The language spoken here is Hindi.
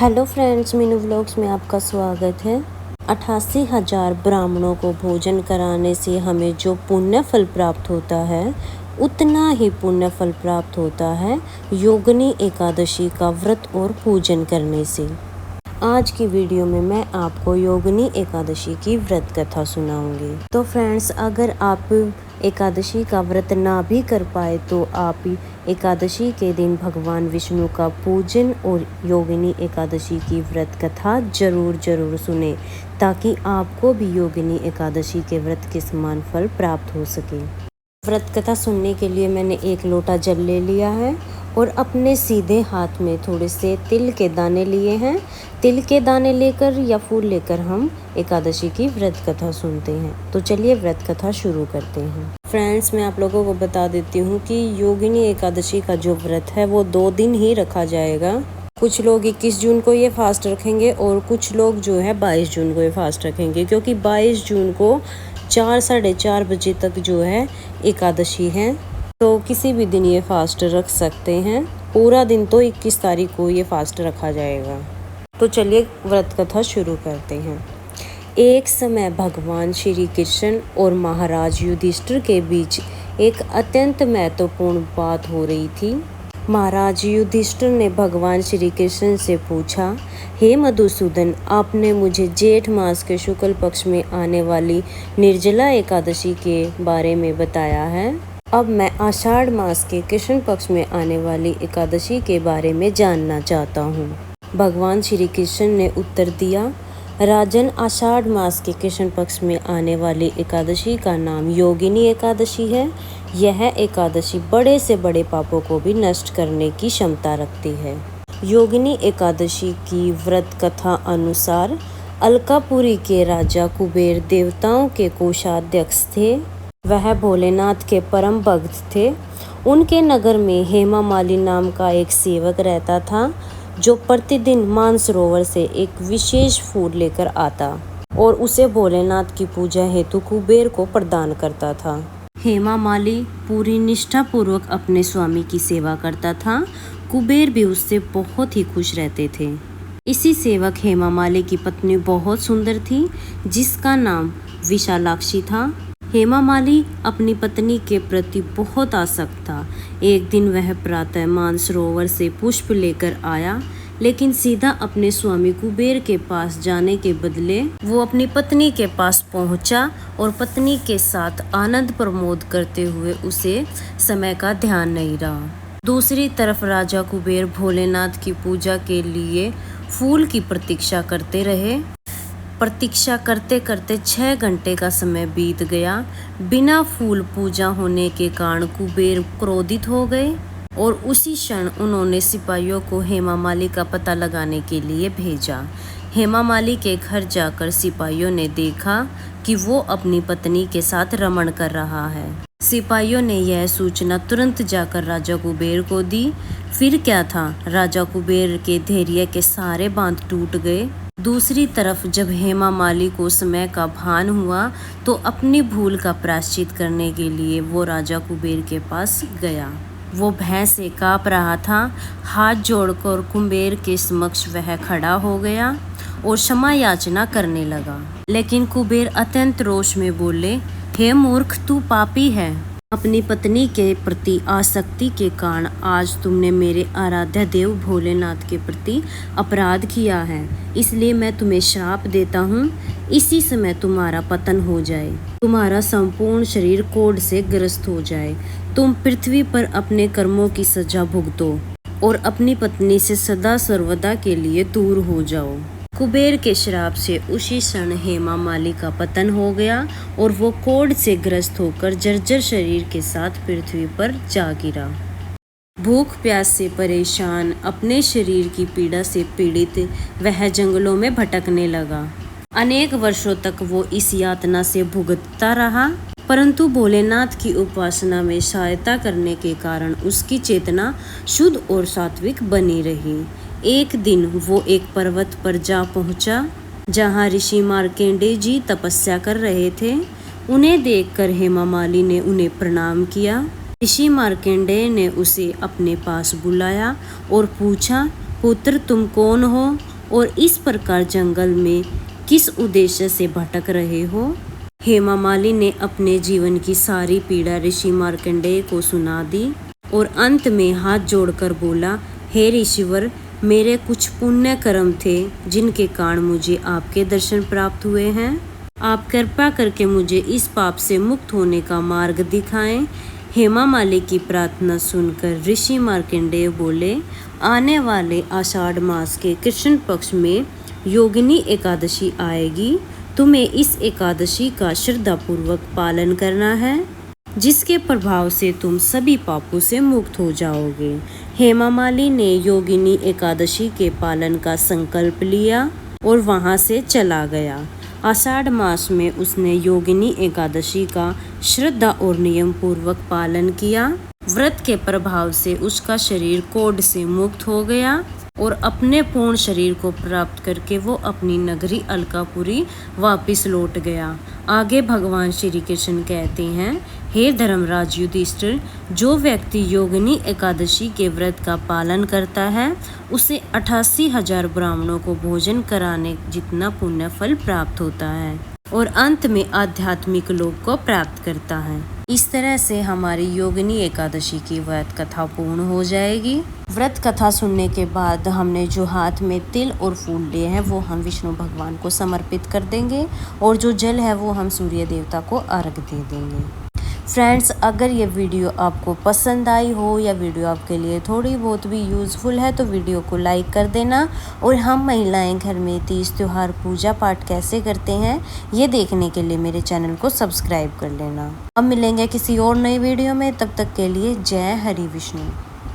हेलो फ्रेंड्स, मीनू व्लॉग्स में आपका स्वागत है। 88,000 ब्राह्मणों को भोजन कराने से हमें जो पुण्य फल प्राप्त होता है, उतना ही पुण्य फल प्राप्त होता है योगिनी एकादशी का व्रत और पूजन करने से। आज की वीडियो में मैं आपको योगिनी एकादशी की व्रत कथा सुनाऊंगी। तो फ्रेंड्स, अगर आप एकादशी का व्रत ना भी कर पाए तो आप एकादशी के दिन भगवान विष्णु का पूजन और योगिनी एकादशी की व्रत कथा जरूर सुने, ताकि आपको भी योगिनी एकादशी के व्रत के समान फल प्राप्त हो सके। व्रत कथा सुनने के लिए मैंने 1 लोटा जल ले लिया है और अपने सीधे हाथ में थोड़े से तिल के दाने लिए हैं। तिल के दाने लेकर या फूल लेकर हम एकादशी की व्रत कथा सुनते हैं। तो चलिए व्रत कथा शुरू करते हैं। फ्रेंड्स, मैं आप लोगों को बता देती हूँ कि योगिनी एकादशी का जो व्रत है वो 2 दिन ही रखा जाएगा। कुछ लोग 21 जून को ये फास्ट रखेंगे और कुछ लोग जो है 22 जून को ये फास्ट रखेंगे, क्योंकि 22 जून को 4 साढ़े 4 बजे तक जो है एकादशी है। तो किसी भी दिन ये फास्ट रख सकते हैं। पूरा दिन तो 21 तारीख को ये फास्ट रखा जाएगा। तो चलिए व्रत कथा शुरू करते हैं। एक समय भगवान श्री कृष्ण और महाराज युधिष्ठिर के बीच एक अत्यंत महत्वपूर्ण बात हो रही थी। महाराज युधिष्ठिर ने भगवान श्री कृष्ण से पूछा, हे मधुसूदन, आपने मुझे जेठ मास के शुक्ल पक्ष में आने वाली निर्जला एकादशी के बारे में बताया है। अब मैं आषाढ़ मास के कृष्ण पक्ष में आने वाली एकादशी के बारे में जानना चाहता हूँ। भगवान श्री कृष्ण ने उत्तर दिया, राजन, आषाढ़ मास के कृष्ण पक्ष में आने वाली एकादशी का नाम योगिनी एकादशी है। यह एकादशी बड़े से बड़े पापों को भी नष्ट करने की क्षमता रखती है। योगिनी एकादशी की व्रत कथा अनुसार अलकापुरी के राजा कुबेर देवताओं के कोषाध्यक्ष थे। वह भोलेनाथ के परम भक्त थे। उनके नगर में हेमा माली नाम का एक सेवक रहता था, जो प्रतिदिन मानसरोवर से एक विशेष फूल लेकर आता और उसे भोलेनाथ की पूजा हेतु कुबेर को प्रदान करता था। हेमा माली पूरी निष्ठा पूर्वक अपने स्वामी की सेवा करता था। कुबेर भी उससे बहुत ही खुश रहते थे। इसी सेवक हेमा माली की पत्नी बहुत सुंदर थी, जिसका नाम विशालाक्षी था। हेमा माली अपनी पत्नी के प्रति बहुत आसक्त था। एक दिन वह प्रातः मानसरोवर से पुष्प लेकर आया, लेकिन सीधा अपने स्वामी कुबेर के पास जाने के बदले वो अपनी पत्नी के पास पहुंचा और पत्नी के साथ आनंद प्रमोद करते हुए उसे समय का ध्यान नहीं रहा। दूसरी तरफ राजा कुबेर भोलेनाथ की पूजा के लिए फूल की प्रतीक्षा करते रहे। प्रतीक्षा करते करते 6 घंटे का समय बीत गया। बिना फूल पूजा होने के कारण कुबेर क्रोधित हो गए और उसी क्षण उन्होंने सिपाहियों को हेमा माली का पता लगाने के लिए भेजा। हेमा माली के घर जाकर सिपाहियों ने देखा कि वो अपनी पत्नी के साथ रमण कर रहा है। सिपाहियों ने यह सूचना तुरंत जाकर राजा कुबेर को दी। फिर क्या था, राजा कुबेर के धैर्य के सारे बांध टूट गए। दूसरी तरफ जब हेमा माली को समय का भान हुआ तो अपनी भूल का प्रायश्चित करने के लिए वो राजा कुबेर के पास गया। वो भय से काँप रहा था। हाथ जोड़कर कुबेर के समक्ष वह खड़ा हो गया और क्षमा याचना करने लगा। लेकिन कुबेर अत्यंत रोष में बोले, हे मूर्ख, तू पापी है। अपनी पत्नी के प्रति आसक्ति के कारण आज तुमने मेरे आराध्य देव भोलेनाथ के प्रति अपराध किया है। इसलिए मैं तुम्हें श्राप देता हूँ, इसी समय तुम्हारा पतन हो जाए, तुम्हारा संपूर्ण शरीर कोढ़ से ग्रस्त हो जाए, तुम पृथ्वी पर अपने कर्मों की सजा भुगतो और अपनी पत्नी से सदा सर्वदा के लिए दूर हो जाओ। कुबेर के श्राप से उसी क्षण हेमा माली का पतन हो गया और वो कोढ़ से ग्रस्त होकर जर्जर शरीर के साथ पृथ्वी पर जा गिरा। भूख प्यास से परेशान, अपने शरीर की पीड़ा से पीड़ित वह जंगलों में भटकने लगा। अनेक वर्षों तक वो इस यातना से भुगतता रहा, परंतु भोलेनाथ की उपासना में सहायता करने के कारण उसकी चेतना शुद्ध और सात्विक बनी रही। एक दिन वो एक पर्वत पर जा पहुंचा, जहां ऋषि मार्कंडेय जी तपस्या कर रहे थे। उन्हें देखकर हेमा माली ने उन्हें प्रणाम किया। ऋषि मार्कंडेय ने उसे अपने पास बुलाया और पूछा, पुत्र, तुम कौन हो और इस प्रकार जंगल में किस उद्देश्य से भटक रहे हो? हेमा मालिनी ने अपने जीवन की सारी पीड़ा ऋषि मार्कंडेय को सुना दी और अंत में हाथ जोड़कर बोला, हे ऋषिवर, मेरे कुछ पुण्य कर्म थे जिनके कारण मुझे आपके दर्शन प्राप्त हुए हैं। आप कृपा करके मुझे इस पाप से मुक्त होने का मार्ग दिखाएं। हेमा मालिनी की प्रार्थना सुनकर ऋषि मार्कंडेय बोले, आने वाले आषाढ़ मास के कृष्ण पक्ष में योगिनी एकादशी आएगी। तुम्हें इस एकादशी का श्रद्धापूर्वक पालन करना है, जिसके प्रभाव से तुम सभी पापों से मुक्त हो जाओगे। हेमा मालिनी ने योगिनी एकादशी के पालन का संकल्प लिया और वहां से चला गया। आषाढ़ मास में उसने योगिनी एकादशी का श्रद्धा और नियम पूर्वक पालन किया। व्रत के प्रभाव से उसका शरीर कोढ़ से मुक्त हो गया और अपने पूर्ण शरीर को प्राप्त करके वो अपनी नगरी अलकापुरी वापस लौट गया। आगे भगवान श्री कृष्ण कहते हैं, हे धर्मराज युधिष्ठिर, जो व्यक्ति योगिनी एकादशी के व्रत का पालन करता है उसे 88,000 ब्राह्मणों को भोजन कराने जितना पुण्य फल प्राप्त होता है और अंत में आध्यात्मिक लोक को प्राप्त करता है। इस तरह से हमारी योगिनी एकादशी की व्रत कथा पूर्ण हो जाएगी। व्रत कथा सुनने के बाद हमने जो हाथ में तिल और फूल लिए हैं वो हम विष्णु भगवान को समर्पित कर देंगे और जो जल है वो हम सूर्य देवता को अर्घ दे देंगे। फ्रेंड्स, अगर ये वीडियो आपको पसंद आई हो या वीडियो आपके लिए थोड़ी बहुत भी यूज़फुल है तो वीडियो को लाइक कर देना और हम महिलाएं घर में तीज त्योहार पूजा पाठ कैसे करते हैं ये देखने के लिए मेरे चैनल को सब्सक्राइब कर लेना। अब मिलेंगे किसी और नई वीडियो में, तब तक के लिए जय हरि विष्णु।